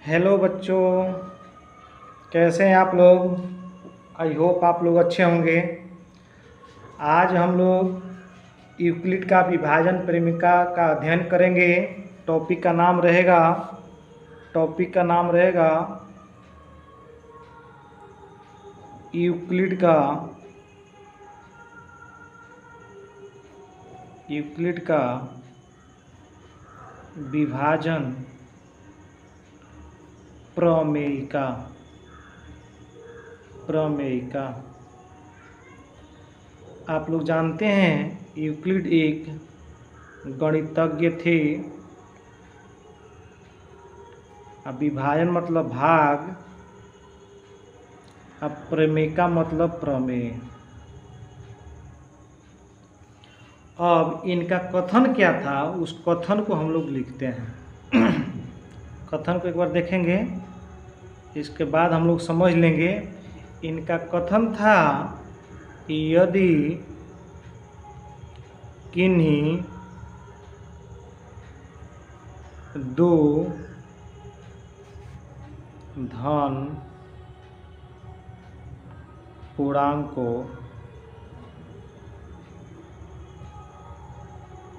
Hello बच्चों, कैसे हैं आप लोग। आई होप आप लोग अच्छे होंगे। आज हम लोग यूक्लिड का विभाजन परिमिका का अध्ययन करेंगे। टॉपिक का नाम रहेगा यूक्लिड का विभाजन प्रमेयिका। आप लोग जानते हैं यूक्लिड एक गणितज्ञ थे। अब विभाजन मतलब भाग, अब प्रमेयिका मतलब प्रमेय। अब इनका कथन क्या था, उस कथन को हम लोग लिखते हैं। कथन को एक बार देखेंगे, इसके बाद हम लोग समझ लेंगे। इनका कथन था कि यदि किन्हीं दो धन पूर्णांकों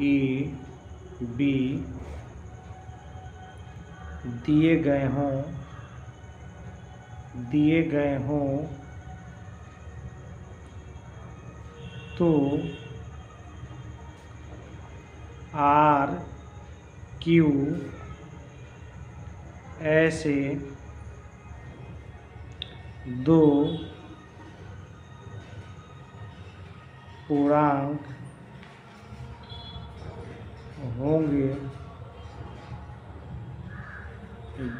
ए बी दिए गए हों तो आर क्यू ऐसे दो पूर्णांक होंगे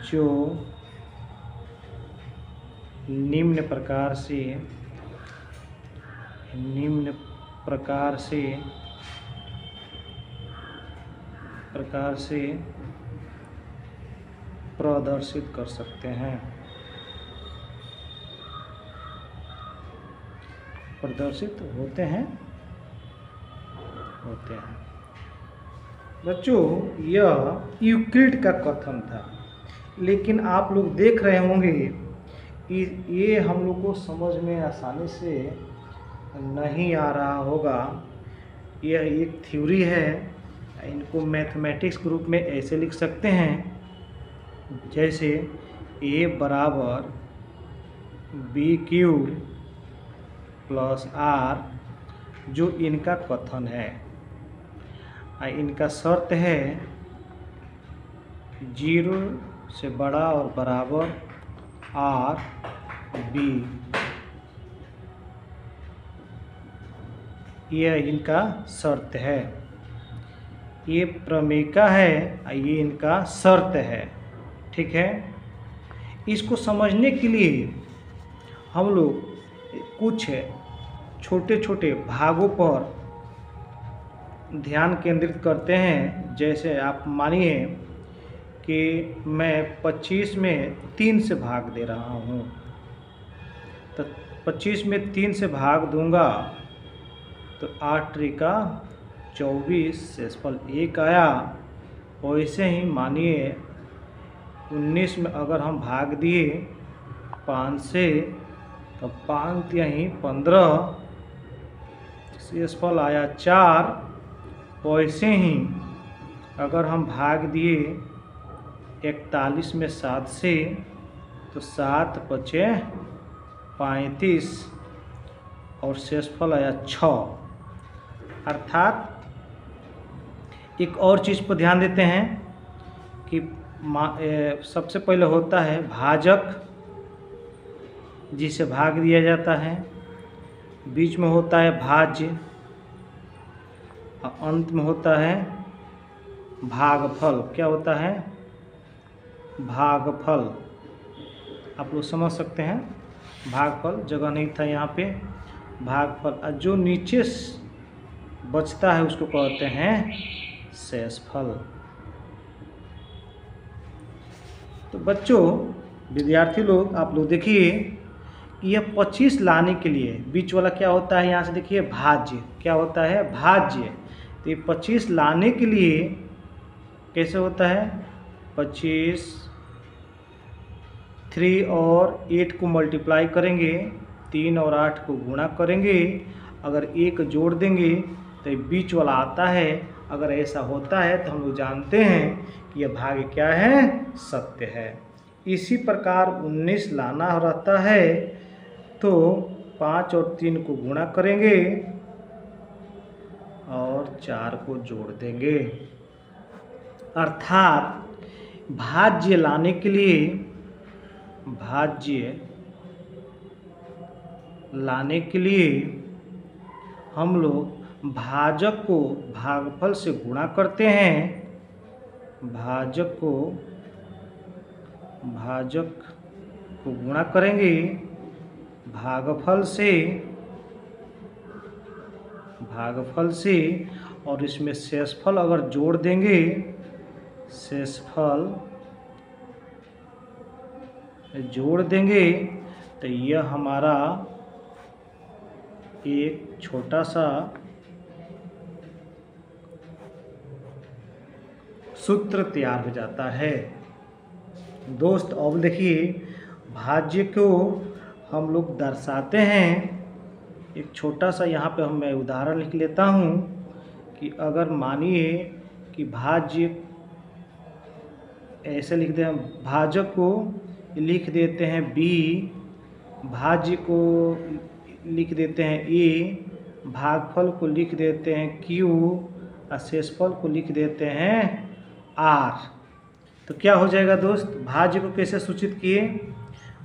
जो निम्न प्रकार से प्रदर्शित कर सकते हैं। प्रदर्शित होते हैं। बच्चों, यह यूक्लिड का कथन था, लेकिन आप लोग देख रहे होंगे कि ये हम लोग को समझ में आसानी से नहीं आ रहा होगा। यह एक थ्योरी है। इनको मैथमेटिक्स ग्रुप में ऐसे लिख सकते हैं, जैसे A बराबर बी क्यू प्लस आर, जो इनका कथन है। इनका शर्त है 0 से बड़ा और बराबर आर बी। यह इनका शर्त है। ये प्रमेयिका है, ये इनका शर्त है। ठीक है। इसको समझने के लिए हम लोग कुछ छोटे छोटे भागों पर ध्यान केंद्रित करते हैं। जैसे आप मानिए कि मैं 25 में 3 से भाग दे रहा हूँ, तो 25 में 3 से भाग दूंगा तो 8 त्रिका 24, शेषफल 1 आया। वैसे ही मानिए 19 में अगर हम भाग दिए 5 से, तो 5 यहीं 15, शेषफल आया 4। वैसे ही अगर हम भाग दिए 41 में 7 से, तो 7 बचे 35 और शेषफल आया 6। अर्थात एक और चीज़ पर ध्यान देते हैं कि सबसे पहले होता है भाजक, जिसे भाग दिया जाता है। बीच में होता है भाज्य और अंत में होता है भागफल। क्या होता है? भागफल। आप लोग समझ सकते हैं। भागफल जगह नहीं था यहाँ पे। भागफल, और जो नीचे बचता है उसको कहते हैं शेषफल। तो बच्चों, विद्यार्थी लोग, आप लोग देखिए, यह 25 लाने के लिए बीच वाला क्या होता है, यहाँ से देखिए भाज्य। क्या होता है? भाज्य। तो ये 25 लाने के लिए कैसे होता है? 25 3 और 8 को मल्टीप्लाई करेंगे, 3 और 8 को गुणा करेंगे, अगर 1 जोड़ देंगे तो ये बीच वाला आता है। अगर ऐसा होता है तो हम लोग जानते हैं कि यह भाग्य क्या है, सत्य है। इसी प्रकार 19 लाना रहता है तो 5 और 3 को गुणा करेंगे और 4 को जोड़ देंगे। अर्थात भाज्य लाने के लिए, भाज्य लाने के लिए हम लोग भाजक को भागफल से गुणा करते हैं, भाजक को गुणा करेंगे भागफल से, और इसमें शेषफल अगर जोड़ देंगे, शेषफल जोड़ देंगे तो यह हमारा एक छोटा सा सूत्र तैयार हो जाता है। दोस्त अब देखिए, भाज्य को हम लोग दर्शाते हैं। एक छोटा सा यहाँ पे मैं उदाहरण लिख लेता हूँ कि अगर मानिए कि भाज्य ऐसे लिख दें, भाजक को लिख देते हैं b, भाज्य को लिख देते हैं a, भागफल को लिख देते हैं q और शेषफल को लिख देते हैं r। तो क्या हो जाएगा दोस्त, भाज्य को कैसे सूचित किए,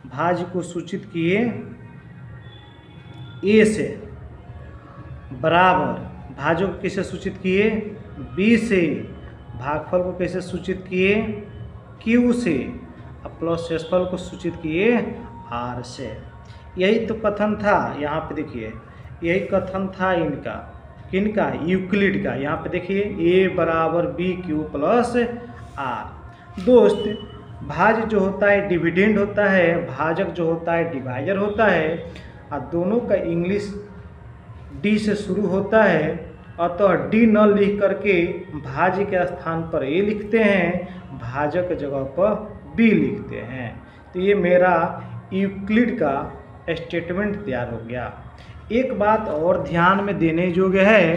भाज्य को सूचित किए a से, बराबर भाज्य को कैसे सूचित किए b से, भागफल को कैसे सूचित किए q से, और प्लस शेषफल को सूचित किए r से। यही तो कथन था, यहाँ पे देखिए यही कथन था इनका, किनका, यूक्लिड का। यहाँ पे देखिए a बराबर b q प्लस r। दोस्त भाज्य जो होता है डिविडेंड होता है, भाजक जो होता है डिवाइजर होता है, और दोनों का इंग्लिश डी से शुरू होता है। अतः डी न लिख करके भाज्य के स्थान पर ए लिखते हैं, भाजक के जगह पर बी लिखते हैं। तो ये मेरा यूक्लिड का स्टेटमेंट तैयार हो गया। एक बात और ध्यान में देने योग्य है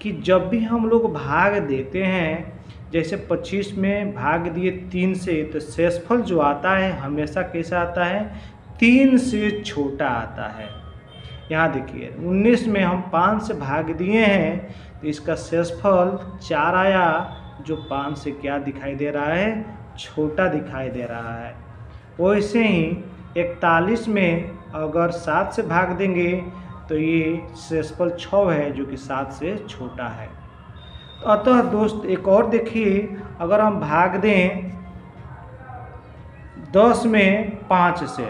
कि जब भी हम लोग भाग देते हैं, जैसे 25 में भाग दिए 3 से, तो शेषफल जो आता है हमेशा कैसा आता है, 3 से छोटा आता है। यहाँ देखिए 19 में हम 5 से भाग दिए हैं तो इसका शेषफल 4 आया, जो 5 से क्या दिखाई दे रहा है, छोटा दिखाई दे रहा है। वैसे ही 41 में अगर 7 से भाग देंगे तो ये शेषफल 6 है, जो कि 7 से छोटा है। तो अतः दोस्त एक और देखिए, अगर हम भाग दें 10 में 5 से,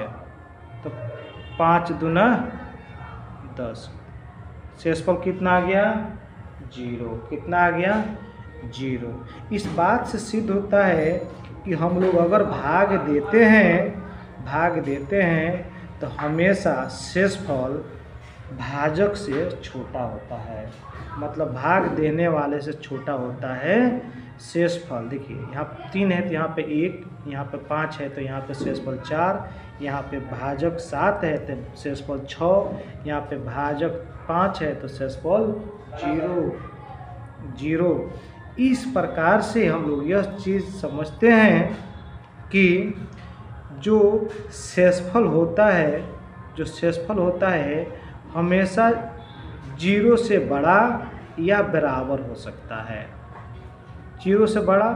तो 5 दूना 10, शेषफल कितना आ गया, 0। कितना आ गया, 0। इस बात से सिद्ध होता है कि हम लोग अगर भाग देते हैं तो हमेशा शेषफल भाजक से छोटा होता है, मतलब भाग देने वाले से छोटा होता है शेषफल। देखिए यहाँ 3 है तो यहाँ पे 1, यहाँ पे 5 है तो यहाँ पे शेषफल 4, यहाँ पे भाजक 7 है तो शेषफल 6, यहाँ पे भाजक 5 है तो शेषफल 0। इस प्रकार से हम लोग यह चीज़ समझते हैं कि जो शेषफल होता है हमेशा 0 से बड़ा या बराबर हो सकता है। 0 से बड़ा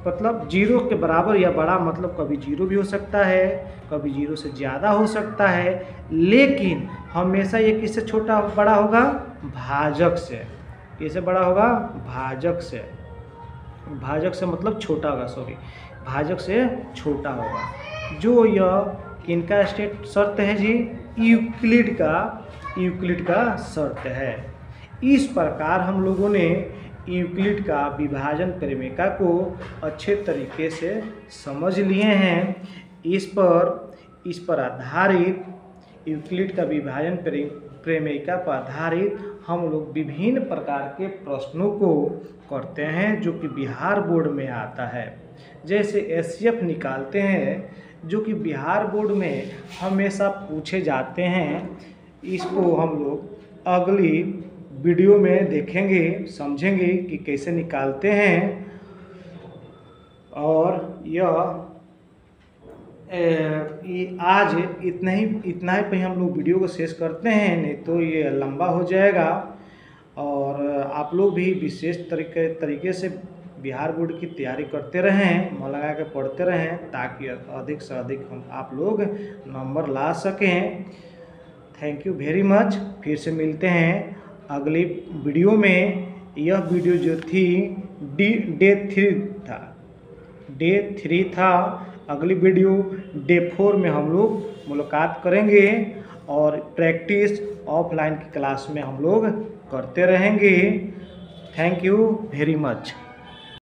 मतलब 0 के बराबर या बड़ा, मतलब कभी 0 भी हो सकता है, कभी 0 से ज़्यादा हो सकता है, लेकिन हमेशा ये किससे छोटा बड़ा होगा, भाजक से। किससे बड़ा होगा, भाजक से। भाजक से मतलब छोटा होगा, सॉरी, भाजक से छोटा होगा। जो यह किनका शर्त है जी, यूक्लिड का शर्त है। इस प्रकार हम लोगों ने यूक्लिड का विभाजन प्रमेयिका को अच्छे तरीके से समझ लिए हैं। इस पर आधारित यूक्लिड का विभाजन प्रमेयिका पर आधारित हम लोग विभिन्न प्रकार के प्रश्नों को करते हैं, जो कि बिहार बोर्ड में आता है। जैसे एससीएफ निकालते हैं, जो कि बिहार बोर्ड में हमेशा पूछे जाते हैं। इसको हम लोग अगली वीडियो में देखेंगे, समझेंगे कि कैसे निकालते हैं। और यह आज इतना ही पे हम लोग वीडियो को शेष करते हैं, नहीं तो ये लंबा हो जाएगा। और आप लोग भी विशेष तरीके से बिहार बोर्ड की तैयारी करते रहें, मन लगा के पढ़ते रहें, ताकि अधिक से अधिक हम आप लोग नंबर ला सकें। Thank you very much. फिर से मिलते हैं अगली वीडियो में। यह वीडियो जो थी डे 3 था। अगली वीडियो डे 4 में हम लोग मुलाकात करेंगे और प्रैक्टिस ऑफलाइन की क्लास में हम लोग करते रहेंगे। Thank you very much.